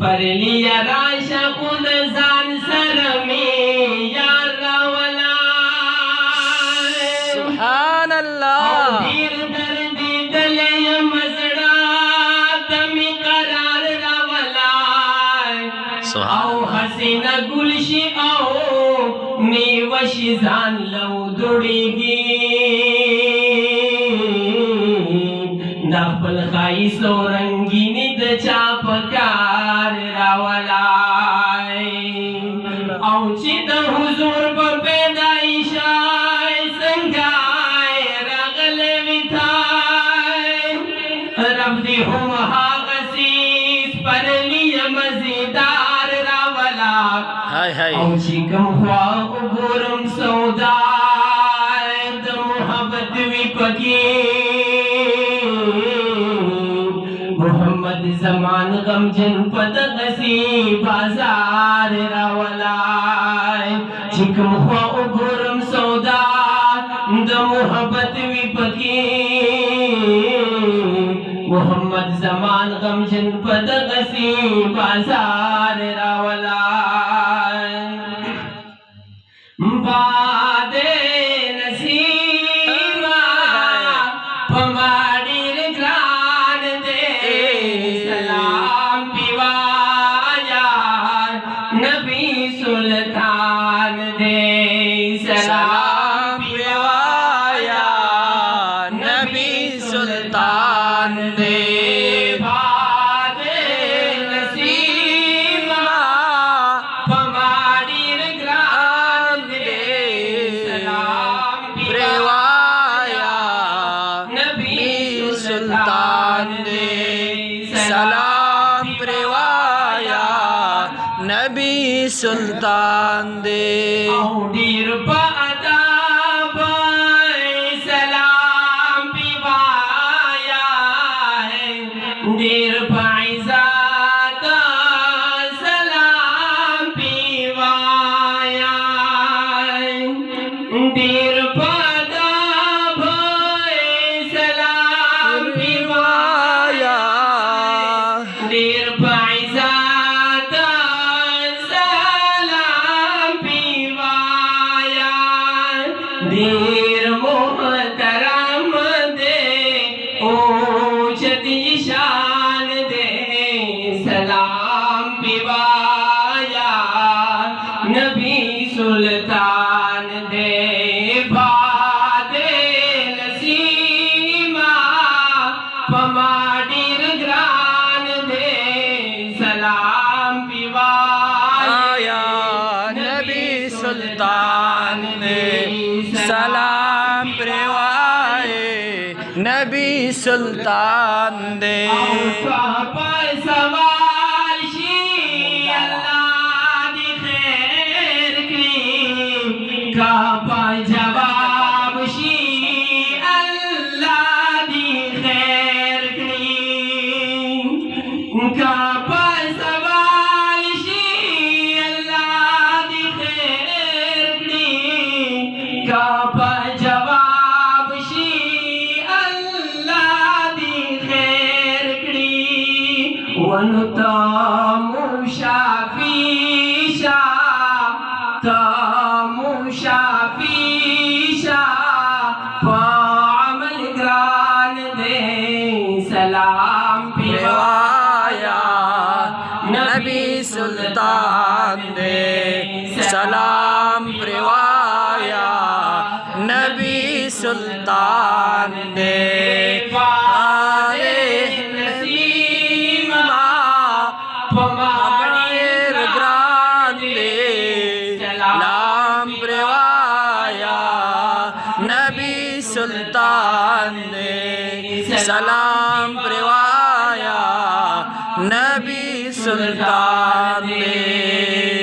पर लिया राशा खुद जान सर में यार रावला सुभान अल्लाह धीर दर्द दले मजड़ा तमी करार रावला आओ हसीना गुलशी आओ मेवशी जान लो दुड़ीगी दापल खाई सो रंगीनी द चापकार रावलाय औची द हुजूर ब पैदाइशाय संगाय रगले विथाय रब दी हम हागसीस पर लिया मजेदार रावला हाय हाय औची कम ख्वा उगुरम सौदाय द मोहब्बत विपकी मोहम्मद जमान गम जनपद गसी बाजार रावलाय चिकम ख्वा उगुरम सौदा द मोहब्बत विपकी मोहम्मद जमान गम जनपद गसी बाजार रावलाय बादे नसीमा पमाडीर ग्रान दे सलाम पिवाया नबी सुल्तान दे सलाम पिवाया नबी सुल्तान दे बादे नसीमा पमाडीर ग्रान दे सलाम पिवाया नबी सुल्तान दे सलाम पिवाया नबी सुल्तान दे औडीर पादा सलाम पिवाया डीर पाइजादा सलाम पिवाया डीर पादा सलाम पिवाया डीर पाइजादा सलाम पिवाया डीर मोहतरम दे ऊंचती शान दे सलाम पिवाया नबी सुल्तान दे बादे नसीमा पमाडीर ग्रान दे सलाम पिवाया नबी सुल्तान दे सलाम पिवाए नबी सुल्तान दे पर सवाल शी अल्लाह दी खैर की का पर जवाब शी अल्लाह दी खैर की का पर सवाल शी अल्लाह दी खैर की का पर जवाब शी अल्लाह दी खैर की वनुतामु शाफीशा तामु शाफीशा पामल ग्रान दे सलाम पिवाया नबी सुल्तान दे सलाम पिवाया नबी सुल्तान दे आले नसीमा पमाडीर ग्रान दे सलाम पिवाया नबी सुल्तान दे सलाम पिवाया नबी सुल्तान दे